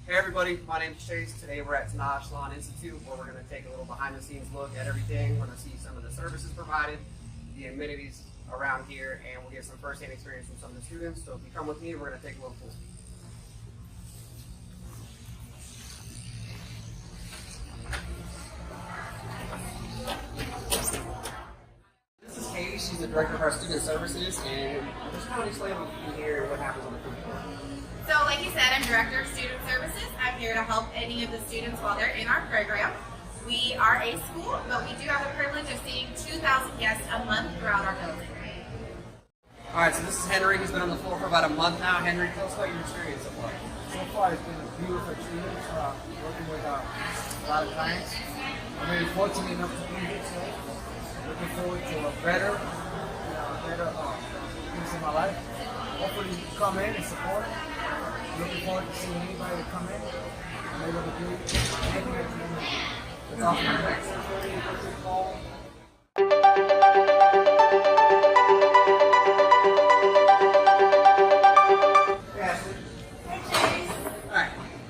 Hey everybody, my name is Chase. Today we're at TENAJ Salon Institute where we're going to take a little behind the scenes look at everything. We're going to see some of the services provided, the amenities around here, and we'll get some first-hand experience from some of the students. So if you come with me, we're going to take a little tour. This is Katie. She's the director of our student services, and just kind of explain what you do here and what happens on the food floor. So like you said, I'm Director of Student Services. I'm here to help any of the students while they're in our program. We are a school, but we do have the privilege of seeing 2,000 guests a month throughout our building. Alright, so this is Henry. He's been on the floor for about a month now. Henry, tell us about your experience so far. So far, it's been a beautiful experience working with a lot of clients. I'm very fortunate enough to be here today. Looking forward to a better things in my life. Hopefully, you come in and support. Looking forward to seeing anybody that come in. I'm able to do anything at the moment. It's awesome.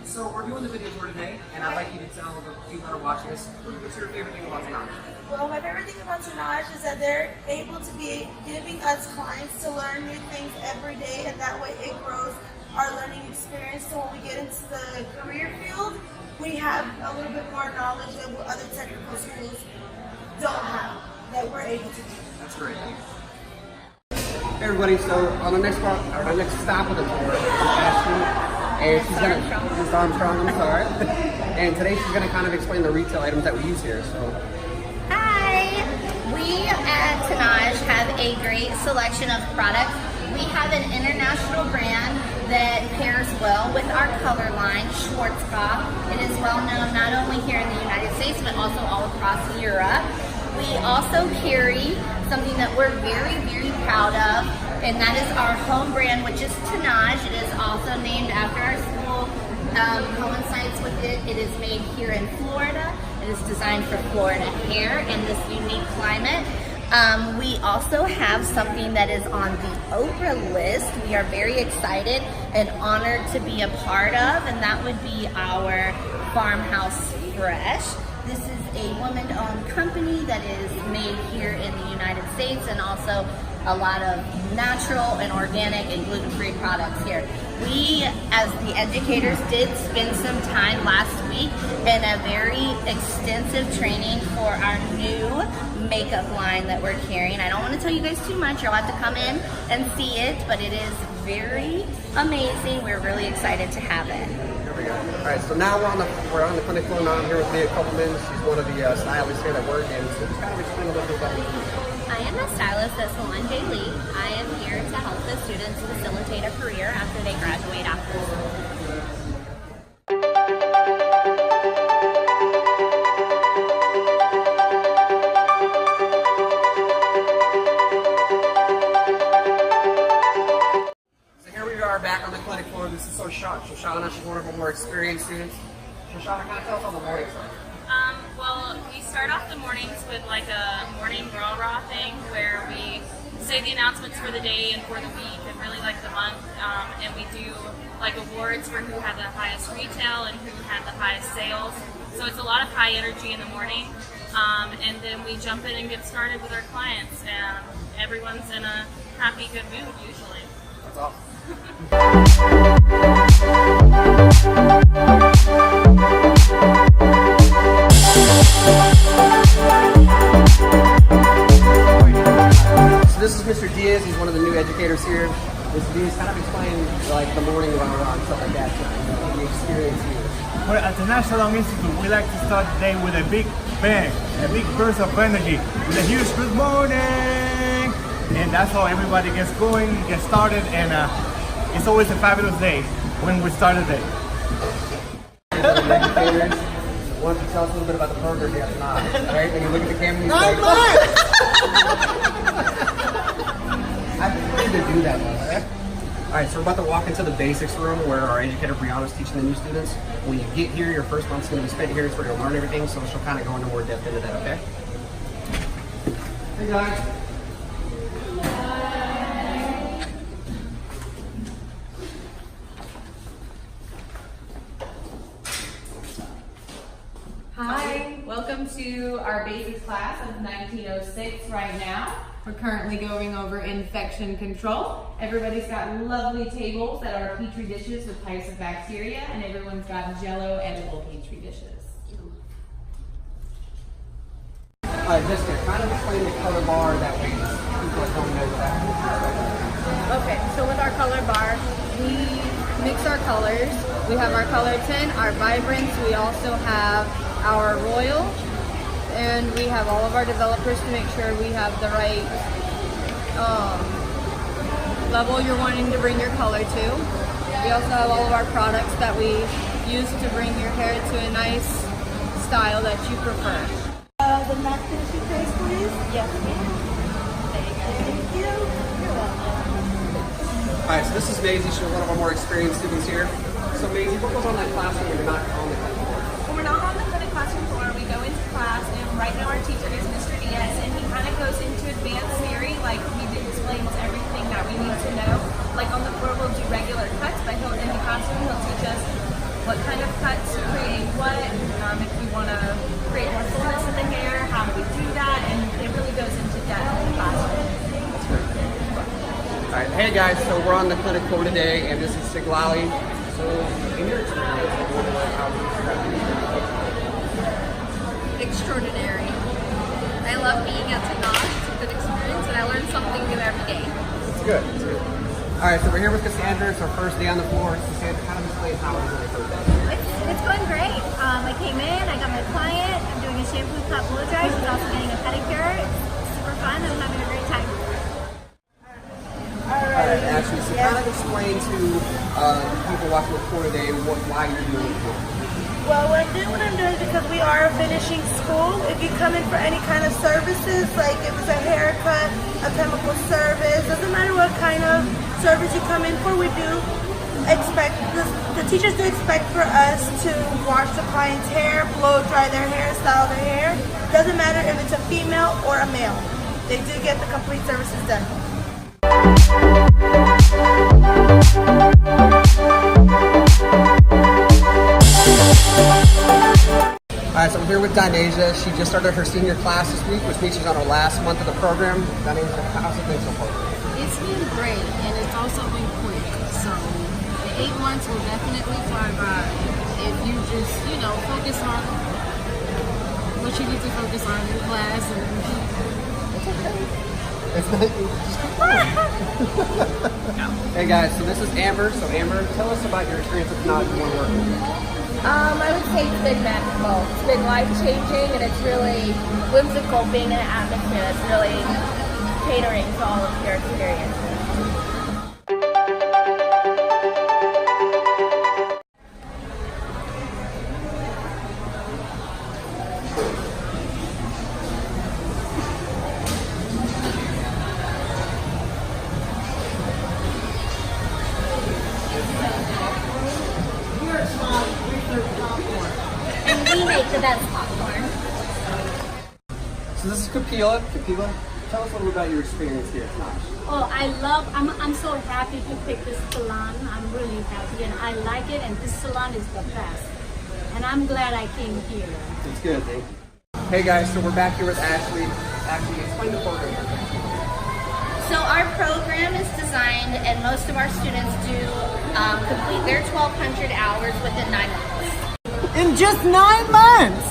So we're doing the video tour today, and I'd like you to tell the people that are watching this, what's your favorite thing about TENAJ? Well, my favorite thing about TENAJ is that they're able to be giving us clients to learn new things every day, and that way it grows our learning experience. So when we get into the career field, we have a little bit more knowledge of what other technical schools don't have that we're able to do. That's great. Hey everybody, so on the next part, or the next stop of the tour, and she's gonna, Miss Armstrong, I'm sorry. And today she's gonna kind of explain the retail items that we use here. So, hi, we at TENAJ have a great selection of products. We have an international brand that pairs well with our color line, Schwarzkopf. It is well known not only here in the United States, but also all across Europe. We also carry something that we're very, very proud of, and that is our home brand, which is TENAJ. It is also named after our school, coincides with it. It is made here in Florida. It is designed for Florida hair in this unique climate. We also have something that is on the Oprah list. We are very excited and honored to be a part of, and that would be our Farmhouse Fresh. This is a woman-owned company that is made here in the United States, and also a lot of natural and organic and gluten-free products here. We, as the educators, did spend some time last week in a very extensive training for our new makeup line that we're carrying. I don't want to tell you guys too much. You'll have to come in and see it, but it is very amazing. We're really excited to have it. here we go. Alright, so now we're on the clinic floor now. I'm here with Leah Koppelman. She's one of the stylists here that work, and so just kind of explain a little bit about what you do. I am a stylist at Salon Lee. I am here to help the students facilitate a career after they graduate after school. So here we are back on the clinic floor. This is Shoshana. She's one of our more experienced students. Shoshana, kind of tell us how the morning's like. Well, we start off the mornings with like a morning rah-rah thing where we say the announcements for the day and for the week and really like the month, and we do like awards for who had the highest retail and who had the highest sales. So it's a lot of high energy in the morning, and then we jump in and get started with our clients, and everyone's in a happy, good mood usually. That's awesome. So this is Mr. Diaz. He's one of the new educators here. Mr. Diaz, kind of explain like the morning run and stuff like that, the experience here. Well, at the TENAJ Salon Institute, we like to start the day with a big bang, a big burst of energy, with a huge good morning, and that's how everybody gets going, gets started, and it's always a fabulous day when we start the day. Educators, why don't you tell us a little bit about the program here at TENAJ? Right? When you look at the camera, you say, I need to do that one, right? Alright, so we're about to walk into the basics room where our educator Brianna is teaching the new students. When you get here, your first month's going to be spent here. It's where you'll learn everything, so she'll kind of go into more depth into that, okay? Hey guys. Hi, welcome to our basics class of 1906 right now. We're currently going over infection control. Everybody's got lovely tables that are petri dishes with types of bacteria, and everyone's got Jello edible petri dishes. Just to kind of explain the color bar that way people at home know exactly. Okay, so with our color bar, we mix our colors. We have our color tint, our vibrance, we also have our royal, and we have all of our developers to make sure we have the right level you're wanting to bring your color to. We also have all of our products that we use to bring your hair to a nice style that you prefer. The matte finishing face, please. Yes, ma'am. Thank you. You're welcome. Alright, so this is Maisie. She's one of our more experienced students here. So Maisie, what goes on in that classroom when you're not on the clinic floor? When we're not on the clinic classroom floor, we go into class, and right now our teacher is Mr. Diaz, and he kind of goes into advanced theory, like he explains everything that we need to know. Like on the floor, we'll do regular cuts, but in the classroom, he'll teach us what kind of cuts create what, if we want to create more fullness in the hair, how do we do that, and it really goes into depth in the classroom. Alright, hey guys, so we're on the clinic floor today, and this is Siglali. So, in your experience, how would you describe it? Extraordinary. I love being at TENAJ. It's a good experience, and I learn something new every day. It's good, it's good. Alright, so we're here with Cassandra. It's our first day on the floor. Cassandra, kind of explain how it is on the first day. It's going great. I came in, I got my client, I'm doing a shampoo, cut, blow dry. She's also getting a pedicure. It's super fun. I'm having a great time. Alright, Ashley, so kind of explain to people watching the floor today why you're doing it. Well, what I'm doing is because we are a finishing school. If you come in for any kind of services, like if it's a haircut, a chemical service, doesn't matter what kind of service you come in for, we do expect, the teachers do expect for us to wash the client's hair, blow dry their hair, style their hair. Doesn't matter if it's a female or a male. They do get the complete services done. Alright, so I'm here with Dinasia. She just started her senior class this week, which means she's on her last month of the program. Dinasia, how's it been so far? It's been great, and it's also been quick. So the 8 months will definitely fly by if you just, focus on what you need to focus on in class. And it's okay. It's not, just keep Hey guys, so this is Amber. So Amber, tell us about your experience with TENAJ and work. I would say it's been magical. It's been life-changing, and it's really whimsical being in an atmosphere that's really catering to all of your experiences. And we make the best popcorn. So this is Kapila. Kapila, tell us a little about your experience here at TENAJ. Oh, I'm so happy to pick this salon. I'm really happy, and I like it, and this salon is the best. And I'm glad I came here. It's good, thank you. Hey guys, so we're back here with Ashley. Ashley, explain the program. So our program is designed, and most of our students do complete their 1,200 hours within 9 months. In just 9 months!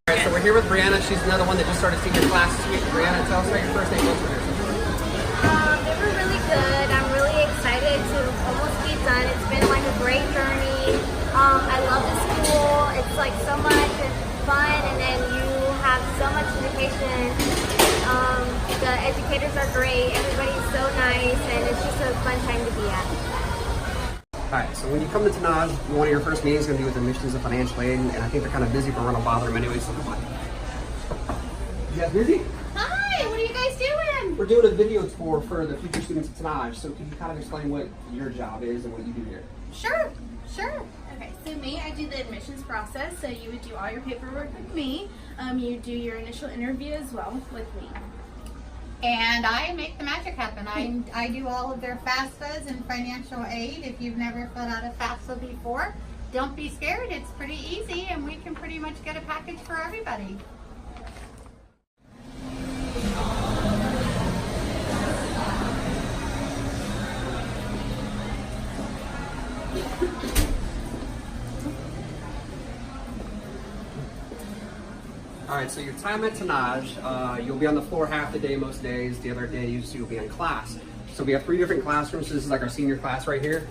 Alright, so we're here with Brianna. She's another one that just started senior class this week. Brianna, tell us about your first 8 months with her. They were really good. I'm really excited to almost be done. It's been like a great journey. I love the school. It's like so much fun, and then you have so much education. The educators are great. Everybody's so nice, and it's just a fun time to be at. Alright, so when you come to TENAJ, one of your first meetings is going to be with admissions and financial aid, and I think they're kind of busy, but we're going to bother them anyway, so come on. You guys busy? Hi, what are you guys doing? We're doing a video tour for the future students at TENAJ, so can you kind of explain what your job is and what you do here? Sure. Okay, so me, I do the admissions process. So you would do all your paperwork with me. You do your initial interview as well with me. And I make the magic happen. I do all of their FAFSAs and financial aid. If you've never filled out a FAFSA before, don't be scared. It's pretty easy, and we can pretty much get a package for everybody. All right, so your time at TENAJ, you'll be on the floor half the day most days. The other day you'll be in class. So we have 3 different classrooms. So this is like our senior class right here.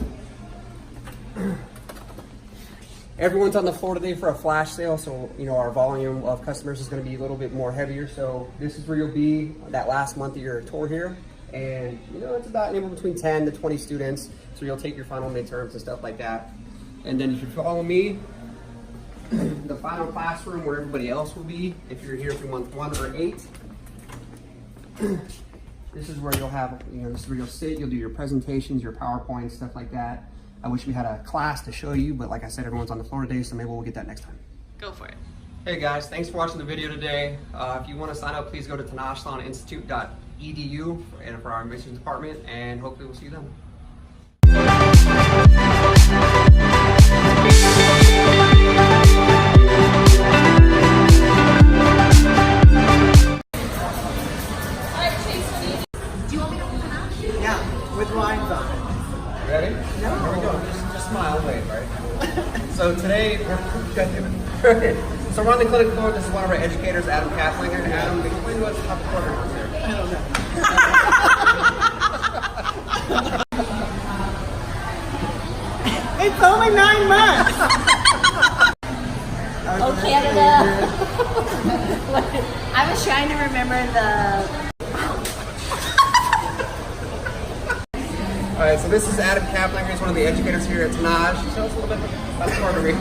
Everyone's on the floor today for a flash sale, so our volume of customers is going to be a little bit more heavier. So this is where you'll be that last month of your tour here, and it's about anywhere between 10 to 20 students. So you'll take your final midterms and stuff like that. And then if you follow me, the final classroom where everybody else will be, if you're here for month 1 or 8, this is where you'll have, this is where you'll sit, you'll do your presentations, your PowerPoint, stuff like that. I wish we had a class to show you, but like I said, everyone's on the floor today, so maybe we'll get that next time. Go for it. Hey guys, thanks for watching the video today. If you want to sign up, please go to tenajsaloninstitute.edu and for our admissions department, and hopefully we'll see you then. Yeah, with lines on it. Ready? No. Here we go. Just smile and wave, right? So today, so we're on the clinic floor. This is one of our educators, Adam Kathlinger. Adam, explain to us how the program is there. I don't know. It's only 9 months. Oh, Canada. I was trying to remember the. All right, so this is Adam Kathlinger. He's one of the educators here at TENAJ. Tell us a little bit about the program.